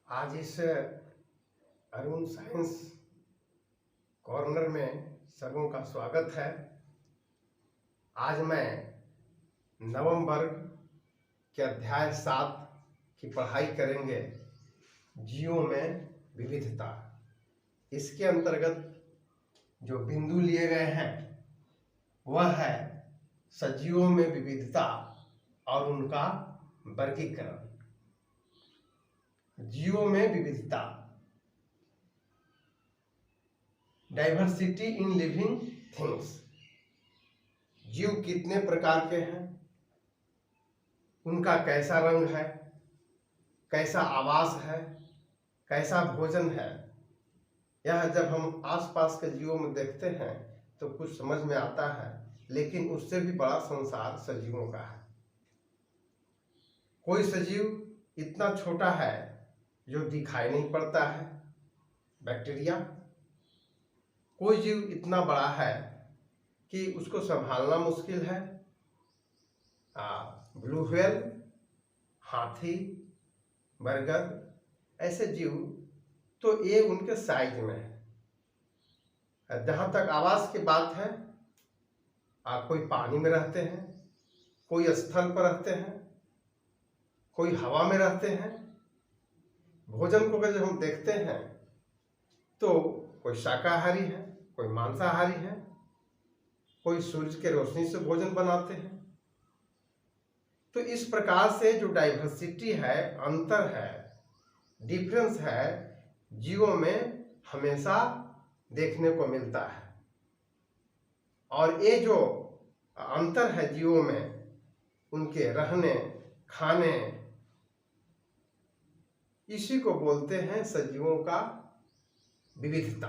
आज इस Arun science corner में सबों का स्वागत है। आज मैं नवम वर्ग के अध्याय 7 की पढ़ाई करेंगे, जीवों में विविधता। इसके अंतर्गत जो बिंदु लिए गए हैं वह है सजीवों में विविधता और उनका वर्गीकरण। जीवों में विविधता, डाइवर्सिटी इन लिविंग थिंग्स। जीव कितने प्रकार के हैं, उनका कैसा रंग है, कैसा आवास है, कैसा भोजन है, यह जब हम आसपास के जीवों में देखते हैं तो कुछ समझ में आता है। लेकिन उससे भी बड़ा संसार सजीवों का है। कोई सजीव इतना छोटा है जो दिखाई नहीं पड़ता है, बैक्टीरिया। कोई जीव इतना बड़ा है कि उसको संभालना मुश्किल है, ब्लू व्हेल, हाथी, बरगद, ऐसे जीव तो ये उनके साइज में है। जहाँ तक आवास की बात है, कोई पानी में रहते हैं, कोई स्थल पर रहते हैं, कोई हवा में रहते हैं। भोजन को जब हम देखते हैं तो कोई शाकाहारी है, कोई मांसाहारी है, कोई सूर्य के रोशनी से भोजन बनाते हैं। तो इस प्रकार से जो डाइवर्सिटी है, अंतर है, डिफरेंस है, जीवों में हमेशा देखने को मिलता है। और ये जो अंतर है जीवों में, उनके रहने खाने, इसी को बोलते हैं सजीवों का विविधता।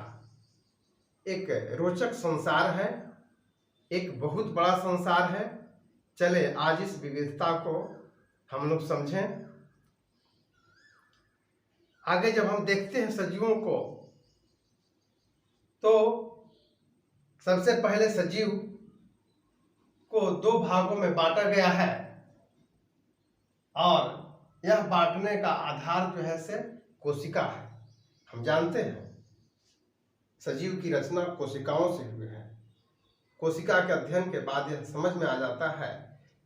एक रोचक संसार है, एक बहुत बड़ा संसार है। चले आज इस विविधता को हम लोग समझें। आगे जब हम देखते हैं सजीवों को, तो सबसे पहले सजीव को दो भागों में बांटा गया है और यह बांटने का आधार जो है से कोशिका है। हम जानते हैं सजीव की रचना कोशिकाओं से हुई है। कोशिका के अध्ययन के बाद यह समझ में आ जाता है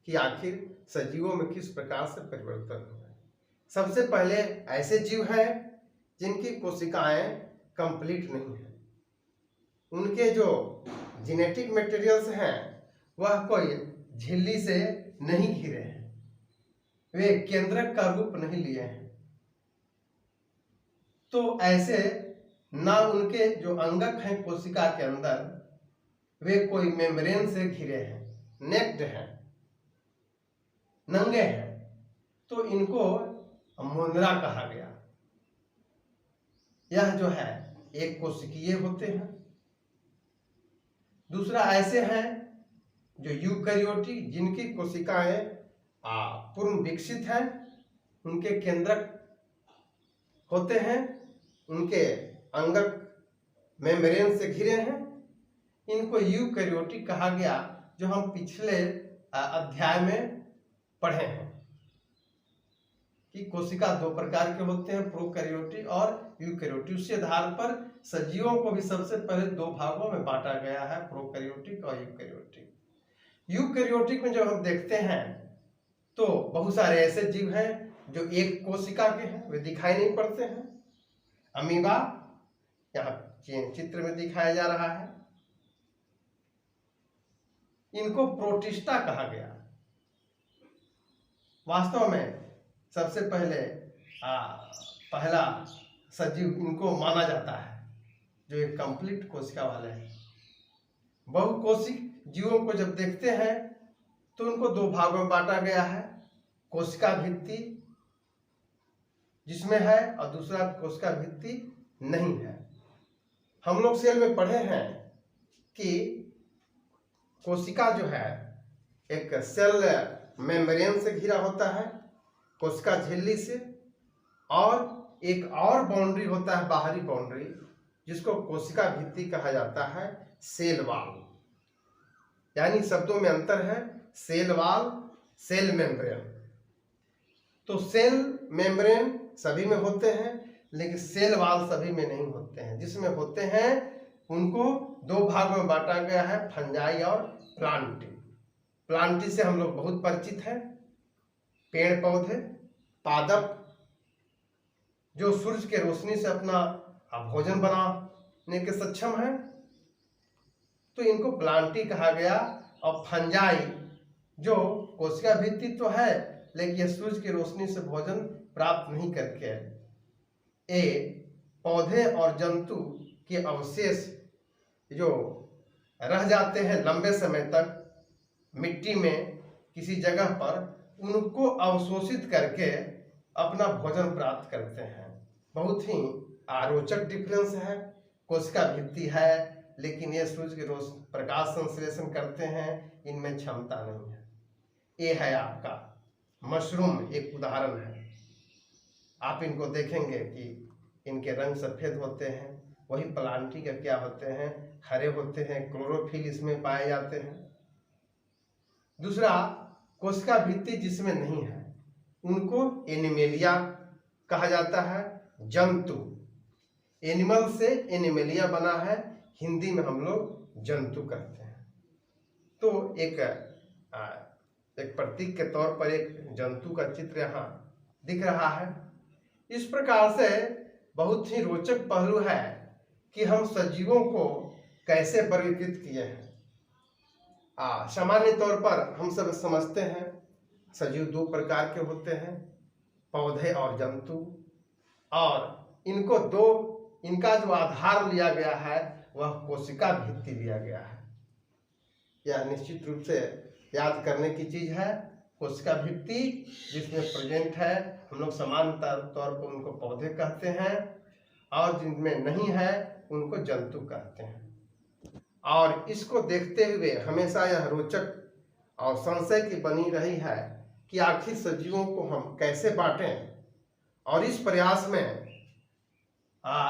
कि आखिर सजीवों में किस प्रकार से परिवर्तन हुआ है। सबसे पहले ऐसे जीव हैं जिनकी कोशिकाएं कंप्लीट नहीं है। उनके जो जेनेटिक मटेरियल्स हैं वह कोई झिल्ली से नहीं घिरे हैं, वे केंद्रक का रूप नहीं लिए हैं। तो ऐसे ना उनके जो अंगक हैं कोशिका के अंदर, वे कोई मेम्ब्रेन से घिरे हैं, नेक्ड हैं, नंगे हैं। तो इनको मुंद्रा कहा गया। यह जो है एक कोशिकीय होते हैं। दूसरा ऐसे हैं जो यूकैरियोटी, जिनकी कोशिकाएं पूर्ण विकसित हैं, उनके केंद्रक होते हैं, उनके अंगक मेम्ब्रेन से घिरे हैं। इनको यूकैरियोटिक कहा गया, जो हम पिछले अध्याय में पढ़े हैं कि कोशिका दो प्रकार के होते हैं, प्रोकैरियोटिक और यूकैरियोटिक। उसी आधार पर सजीवों को भी सबसे पहले दो भागों में बांटा गया है, प्रोकैरियोटिक और यूकैरियोटिक। यूकैरियोटिक में जब हम देखते हैं तो बहुत सारे ऐसे जीव हैं जो एक कोशिका के हैं, वे दिखाई नहीं पड़ते हैं। अमीबा यहाँ चित्र में दिखाया जा रहा है। इनको प्रोटिस्टा कहा गया। वास्तव में सबसे पहले पहला सजीव इनको माना जाता है जो एक कंप्लीट कोशिका वाले हैं। बहुकोशिक जीवों को जब देखते हैं तो उनको दो भागों में बांटा गया है, कोशिका भित्ति जिसमें है और दूसरा कोशिका भित्ति नहीं है। हम लोग सेल में पढ़े हैं कि कोशिका जो है एक सेल मेम्ब्रेन से घिरा होता है, कोशिका झिल्ली से, और एक और बाउंड्री होता है, बाहरी बाउंड्री, जिसको कोशिका भित्ति कहा जाता है, सेल वॉल। यानी शब्दों में अंतर है, सेल वॉल, सेल मेम्ब्रेन। तो सेल मेम्ब्रेन सभी में होते हैं, लेकिन सेल वॉल सभी में नहीं होते हैं। जिसमें होते हैं उनको दो भागों में बांटा गया है, फंजाई और प्लांटी। प्लांटी से हम लोग बहुत परिचित हैं, पेड़ पौधे, पादप जो सूरज के रोशनी से अपना भोजन बनाने के सक्षम है, तो इनको प्लांटी कहा गया। और फंजाई जो कोशिका भित्ति तो है, लेकिन यह सूरज की रोशनी से भोजन प्राप्त नहीं करके ये पौधे और जंतु के अवशेष जो रह जाते हैं लंबे समय तक मिट्टी में किसी जगह पर, उनको अवशोषित करके अपना भोजन प्राप्त करते हैं। बहुत ही रोचक डिफरेंस है। कोशिका भित्ति है, लेकिन ये सूरज के रोज प्रकाश संश्लेषण करते हैं, इनमें क्षमता नहीं है। ये है आपका मशरूम, एक उदाहरण है। आप इनको देखेंगे कि इनके रंग सफेद होते हैं। वही प्लांटी का क्या होते हैं, हरे होते हैं, क्लोरोफिल इसमें पाए जाते हैं। दूसरा, कोशिका भित्ति जिसमें नहीं है उनको एनिमेलिया कहा जाता है, जंतु। एनिमल से एनिमेलिया बना है, हिंदी में हम लोग जंतु कहते हैं। तो एक प्रतीक के तौर पर एक जंतु का चित्र यहाँ दिख रहा है। इस प्रकार से बहुत ही रोचक पहलू है कि हम सजीवों को कैसे वर्गीकृत किए हैं। सामान्य तौर पर हम सब समझते हैं सजीव दो प्रकार के होते हैं, पौधे और जंतु। और इनका जो आधार लिया गया है वह कोशिका भित्ति लिया गया है। यह निश्चित रूप से याद करने की चीज है। कोशिका भित्ति जिसमें प्रेजेंट है, हम लोग सामान्य तौर पर उनको पौधे कहते हैं, और जिनमें नहीं है उनको जंतु कहते हैं। और इसको देखते हुए हमेशा यह रोचक और संशय की बनी रही है कि आखिर सजीवों को हम कैसे बांटें। और इस प्रयास में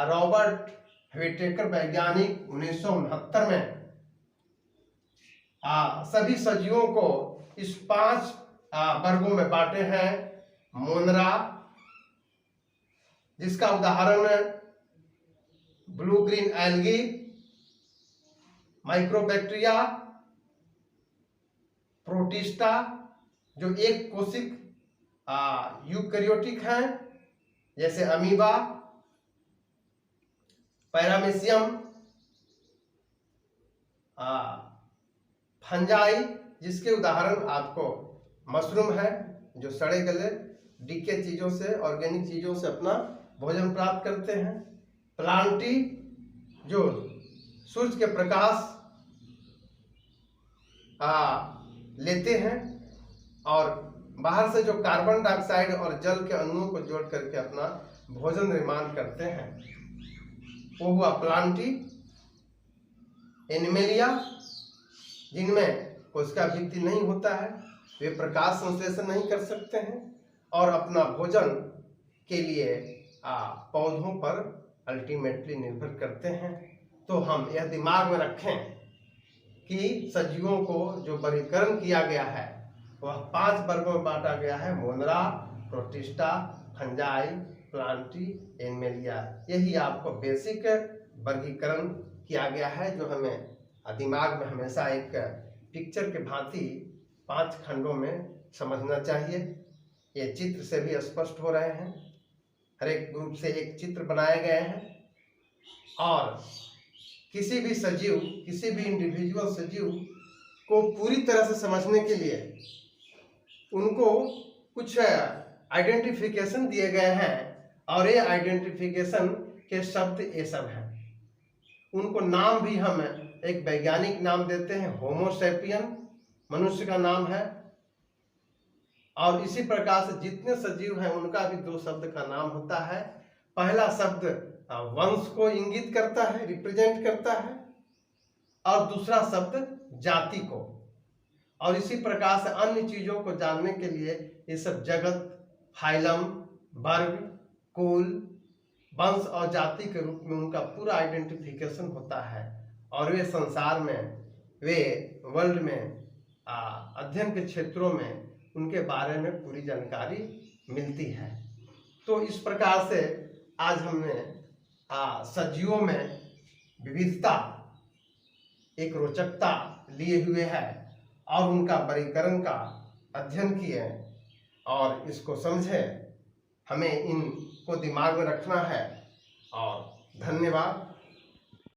रॉबर्ट व्हिटेकर वैज्ञानिक 1969 में सभी सजीवों को इस 5 वर्गों में बांटे हैं। मोनरा, जिसका उदाहरण है blue green algae, mycobacteria, protista जो एक कोशिक यूकैरियोटिक है जैसे अमीबा, पैरामीशियम, फंजाई जिसके उदाहरण आपको मशरूम है जो सड़े गले डीके चीजों से, ऑर्गेनिक चीजों से अपना भोजन प्राप्त करते हैं। प्लांटी जो सूरज के प्रकाश लेते हैं और बाहर से जो कार्बन डाइऑक्साइड और जल के अणुओं को जोड़ करके अपना भोजन निर्माण करते हैं, वो हुआ प्लांटी। एनिमेलिया जिनमें कोशिका भित्ति नहीं होता है, वे प्रकाश संश्लेषण नहीं कर सकते हैं और अपना भोजन के लिए पौधों पर अल्टीमेटली निर्भर करते हैं। तो हम यह दिमाग में रखें कि सजीवों को जो वर्गीकरण किया गया है वह 5 वर्गों में बांटा गया है, मोनरा, प्रोटिस्टा, फंजाई, प्लांटी, एनिमेलिया। यही आपको बेसिक वर्गीकरण किया गया है, जो हमें दिमाग में हमेशा एक पिक्चर के भांति 5 खंडों में समझना चाहिए। ये चित्र से भी स्पष्ट हो रहे हैं, हर एक ग्रुप से एक चित्र बनाए गए हैं। और किसी भी सजीव, किसी भी इंडिविजुअल सजीव को पूरी तरह से समझने के लिए उनको कुछ आइडेंटिफिकेशन दिए गए हैं, और ये आइडेंटिफिकेशन के शब्द ये सब हैं। उनको नाम भी हम एक वैज्ञानिक नाम देते हैं, होमो सैपियन मनुष्य का नाम है। और इसी प्रकार से जितने सजीव हैं उनका भी 2 शब्द का नाम होता है। पहला शब्द वंश को इंगित करता है, रिप्रेजेंट करता है, और दूसरा शब्द जाति को। और इसी प्रकार से अन्य चीजों को जानने के लिए ये सब जगत, फाइलम, वर्ग, कुल, वंश और जाति के रूप में उनका पूरा आइडेंटिफिकेशन होता है। और वे संसार में, वे वर्ल्ड में, अध्ययन के क्षेत्रों में उनके बारे में पूरी जानकारी मिलती है। तो इस प्रकार से आज हमने सजीवों में विविधता, एक रोचकता लिए हुए है और उनका वर्गीकरण का अध्ययन किए और इसको समझे। हमें इनको दिमाग में रखना है। और धन्यवाद।